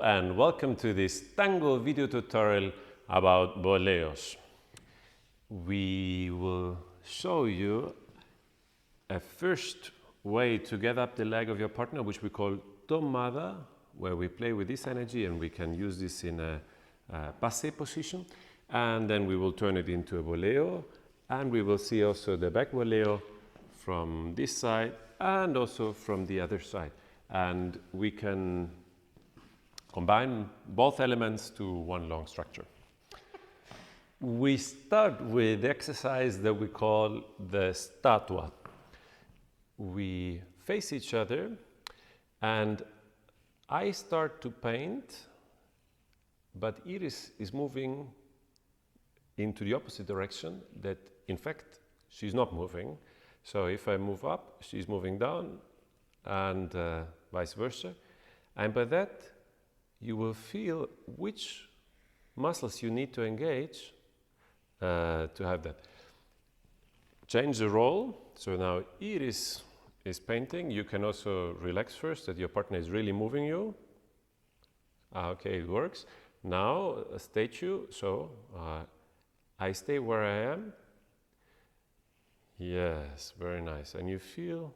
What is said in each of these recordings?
and welcome to this tango video tutorial about Boleos. We will show you a first way to get up the leg of your partner, which we call Tomada, where we play with this energy and we can use this in a passé position. And then we will turn it into a Boleo, and we will see also the back Boleo from this side and also from the other side. And we can combine both elements to one long structure. We start with the exercise that we call the Statua. We face each other and I start to paint, but Iris is moving into the opposite direction, that in fact she's not moving. So if I move up, she's moving down, and vice versa. And by that, you will feel which muscles you need to engage to have that. Change the role. So now Iris is painting. You can also relax first, that your partner is really moving you. Okay, it works. Now a statue. So I stay where I am. Yes, very nice. And you feel.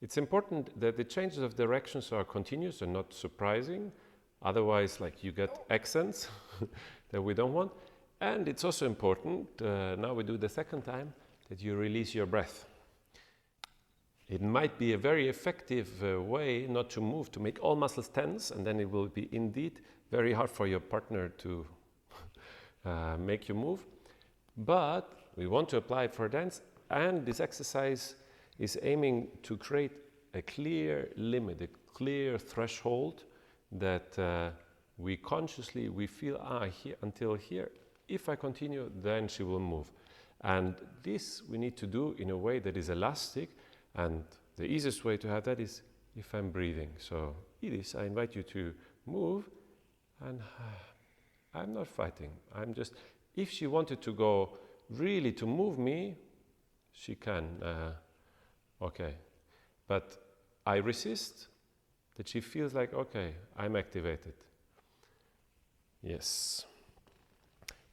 It's important that the changes of directions are continuous and not surprising. Otherwise, like, you get accents that we don't want. And it's also important, now we do the second time, that you release your breath. It might be a very effective way not to move, to make all muscles tense, and then it will be indeed very hard for your partner to make you move. But we want to apply it for dance, and this exercise is aiming to create a clear limit, a clear threshold that we consciously, we feel, here, until here. If I continue, then she will move. And this we need to do in a way that is elastic, and the easiest way to have that is if I'm breathing. So Iris, I invite you to move, and I'm not fighting. I'm just, if she wanted to go really to move me, she can. Okay, but I resist, that she feels like, okay, I'm activated. Yes.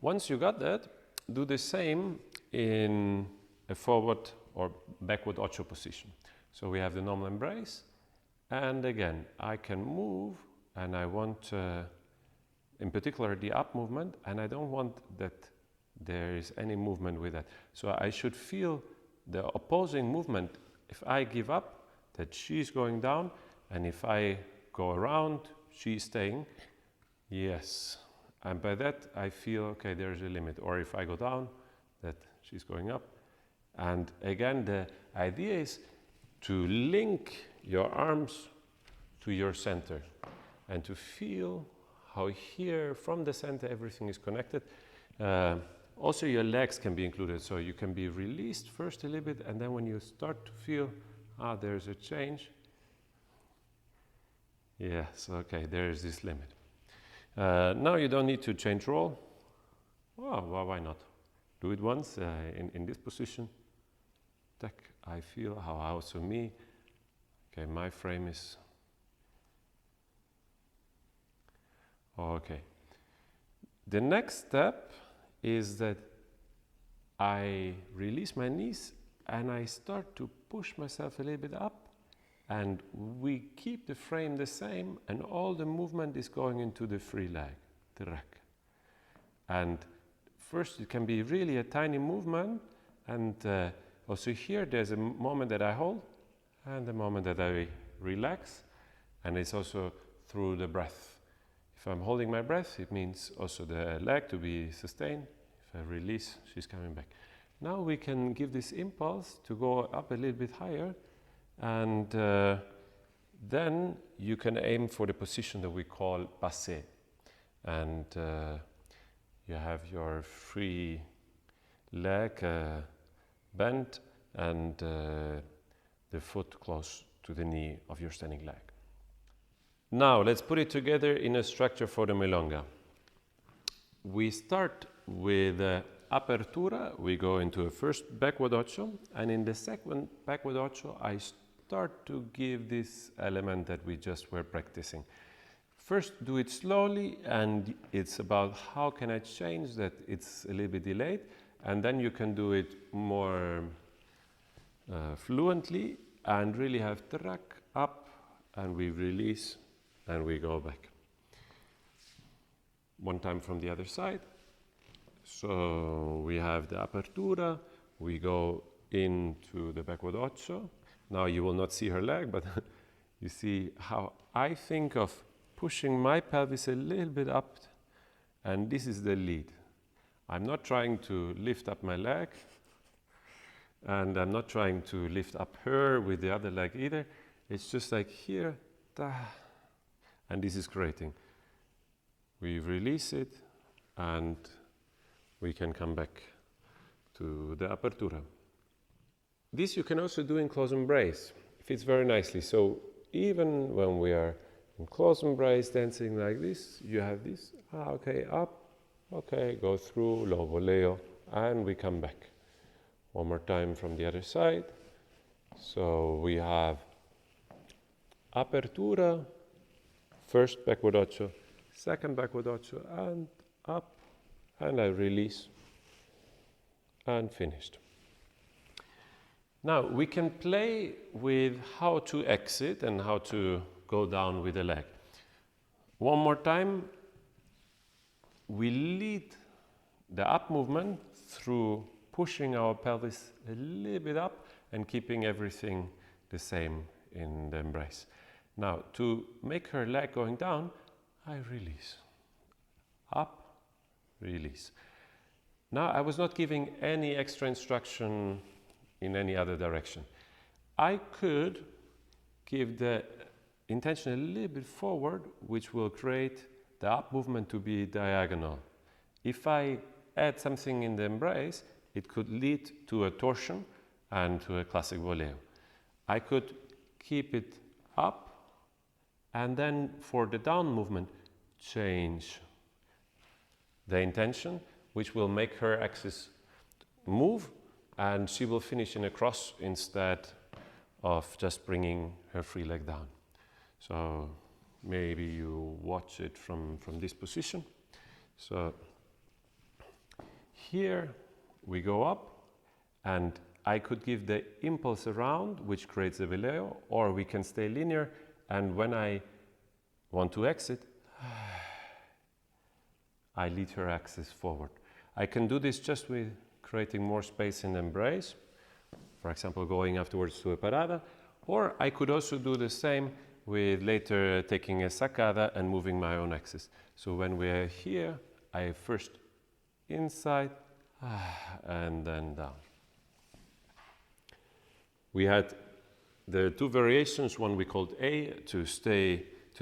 Once you got that, do the same in a forward or backward Ocho position. So we have the normal embrace, and again, I can move, and I want, in particular, the up movement, and I don't want that there is any movement with that. So I should feel the opposing movement. If I give up, that she's going down, and if I go around, she's staying. Yes, and by that I feel, okay, there's a limit. Or if I go down, that she's going up. And again, the idea is to link your arms to your center and to feel how here, from the center, everything is connected. Also, your legs can be included, so you can be released first a little bit, and then when you start to feel, there's a change. Yes, okay, there is this limit. Now you don't need to change role. Oh, well, why not? Do it once in this position. I feel how also me. Okay, my frame is. Okay. The next step is that I release my knees and I start to push myself a little bit up, and we keep the frame the same, and all the movement is going into the free leg, the rack. And first it can be really a tiny movement, and also here there's a moment that I hold and a moment that I relax, and it's also through the breath. If I'm holding my breath, it means also the leg to be sustained. If I release, she's coming back. Now we can give this impulse to go up a little bit higher, and then you can aim for the position that we call passé. And you have your free leg bent and the foot close to the knee of your standing leg. Now let's put it together in a structure for the milonga. We start with apertura. We go into a first backward Ocho, and in the second backward Ocho I start to give this element that we just were practicing. first do it slowly, and it's about how can I change that it's a little bit delayed, and then you can do it more fluently and really have track up, and we release and we go back. One time from the other side. So we have the apertura, we go into the backward ocho. Now you will not see her leg, but you see how I think of pushing my pelvis a little bit up, and this is the lead. I'm not trying to lift up my leg, and I'm not trying to lift up her with the other leg either. It's just like here, da, and this is creating. We release it, and we can come back to the apertura. This you can also do in close embrace. It fits very nicely. So even when we are in close embrace dancing like this, you have this, okay, up, okay, go through, low boleo, and we come back. One more time from the other side. So we have apertura, first backward ocho, second backward ocho, and up, and I release, and finished. Now we can play with how to exit and how to go down with the leg. One more time, we lead the up movement through pushing our pelvis a little bit up and keeping everything the same in the embrace. Now, to make her leg going down, I release. Up, release. Now, I was not giving any extra instruction in any other direction. I could give the intention a little bit forward, which will create the up movement to be diagonal. If I add something in the embrace, it could lead to a torsion and to a classic boleo. I could keep it up, and then for the down movement, change the intention, which will make her axis move, and she will finish in a cross instead of just bringing her free leg down. So maybe you watch it from this position. So here we go up, and I could give the impulse around, which creates a boleo, or we can stay linear, and when I want to exit, I lead her axis forward. I can do this just with creating more space in the embrace, for example, going afterwards to a parada, or I could also do the same with later taking a sacada and moving my own axis. So when we are here, I first inside and then down. We had the two variations, one we called A, to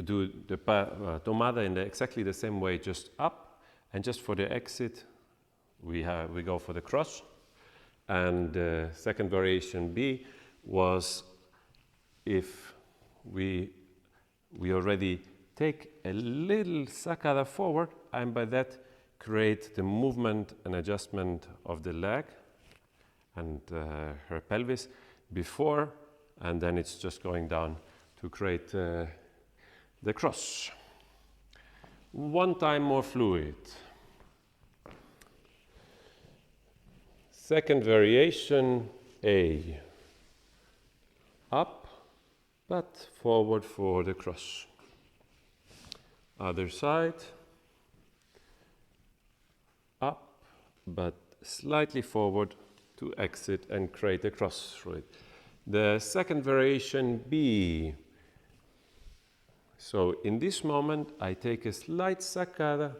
do the tomada in exactly the same way, just up, and just for the exit, we go for the cross. And the second variation B was if we already take a little sacada forward, and by that create the movement and adjustment of the leg and her pelvis before, and then it's just going down to create the cross. One time more fluid. Second variation, A. Up, but forward for the cross. Other side. Up, but slightly forward to exit and create a cross through it. The second variation, B. So in this moment, I take a slight sacada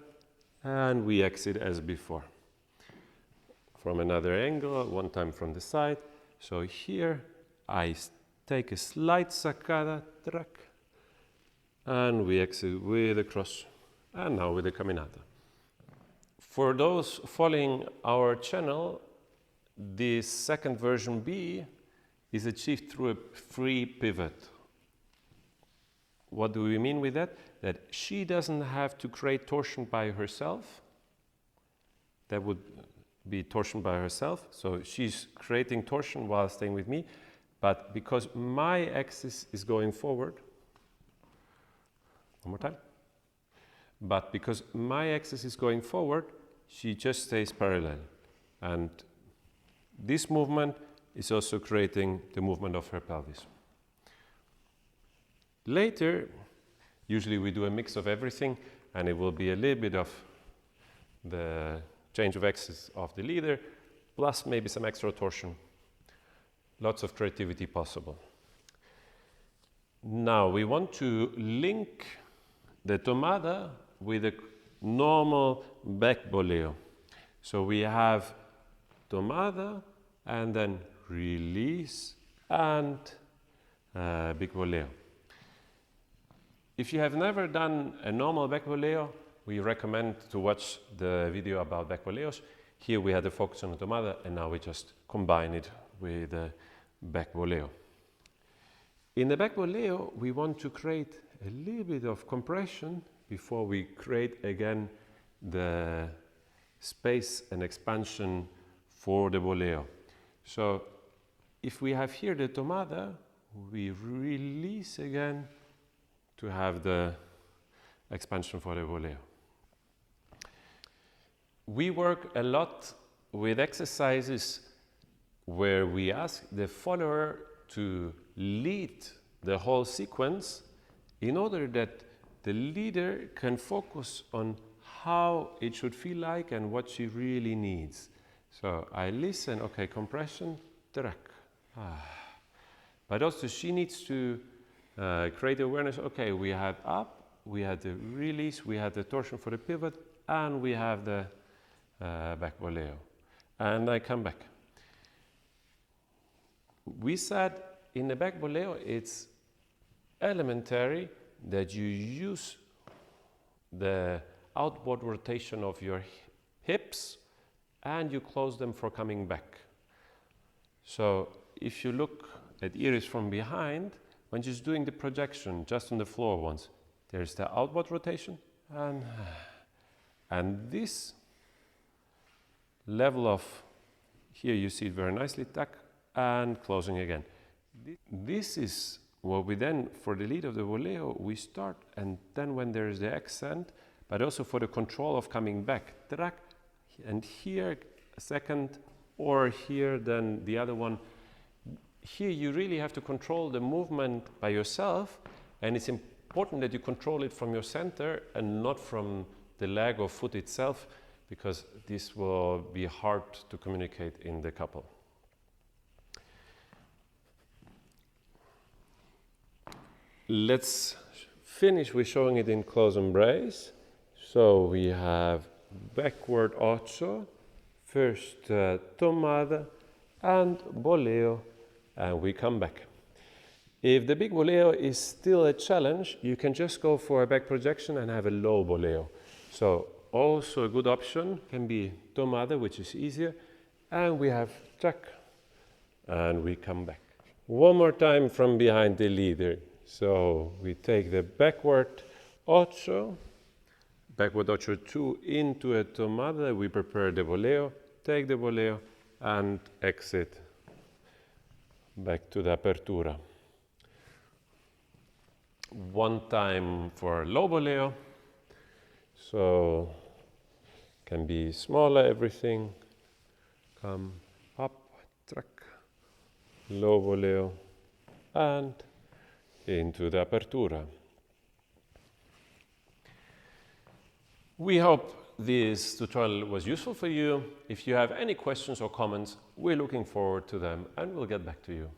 and we exit as before. From another angle, one time from the side. So here, I take a slight sacada, track, and we exit with a cross, and now with a caminata. For those following our channel, this second version B is achieved through a free pivot. What do we mean with that? That she doesn't have to create torsion by herself. That would be torsion by herself. So she's creating torsion while staying with me. But because my axis is going forward, one more time, but because my axis is going forward, she just stays parallel. And this movement is also creating the movement of her pelvis. Later, usually we do a mix of everything, and it will be a little bit of the change of axis of the leader, plus maybe some extra torsion. Lots of creativity possible. Now we want to link the Tomada with a normal back Boleo. So we have Tomada and then release and big Boleo. If you have never done a normal back Boleo, we recommend to watch the video about back Boleos. Here we had the focus on the Tomada, and now we just combine it with the back Boleo. In the back Boleo, we want to create a little bit of compression before we create again the space and expansion for the Boleo. So if we have here the Tomada, we release again to have the expansion for the Boleo. We work a lot with exercises where we ask the follower to lead the whole sequence in order that the leader can focus on how it should feel like and what she really needs. So I listen, okay, compression, track. But also she needs to create awareness, okay, we had up, we had the release, we had the torsion for the pivot, and we have the back Boleo. And I come back. We said in the back Boleo, it's elementary that you use the outward rotation of your hips and you close them for coming back. So if you look at Iris from behind, when she's doing the projection just on the floor once, there's the outward rotation and this level of, here you see it very nicely, tuck and closing again. This is what we then, for the lead of the Boleo, we start, and then when there is the accent, but also for the control of coming back, track, and here a second, or here then the other one. Here you really have to control the movement by yourself, and it's important that you control it from your center and not from the leg or foot itself, because this will be hard to communicate in the couple. Let's finish with showing it in close embrace. So we have backward Ocho, first Tomada and Boleo, and we come back. If the big Boleo is still a challenge, you can just go for a back projection and have a low Boleo. So also a good option can be Tomada, which is easier, and we have track, and we come back. One more time from behind the leader. So we take the backward Ocho 2 into a Tomada, we prepare the Boleo, take the Boleo, and exit back to the apertura. One time for low Boleo, so can be smaller everything, come up, track, low Boleo, and into the apertura. We hope this tutorial was useful for you. If you have any questions or comments, we're looking forward to them and we'll get back to you.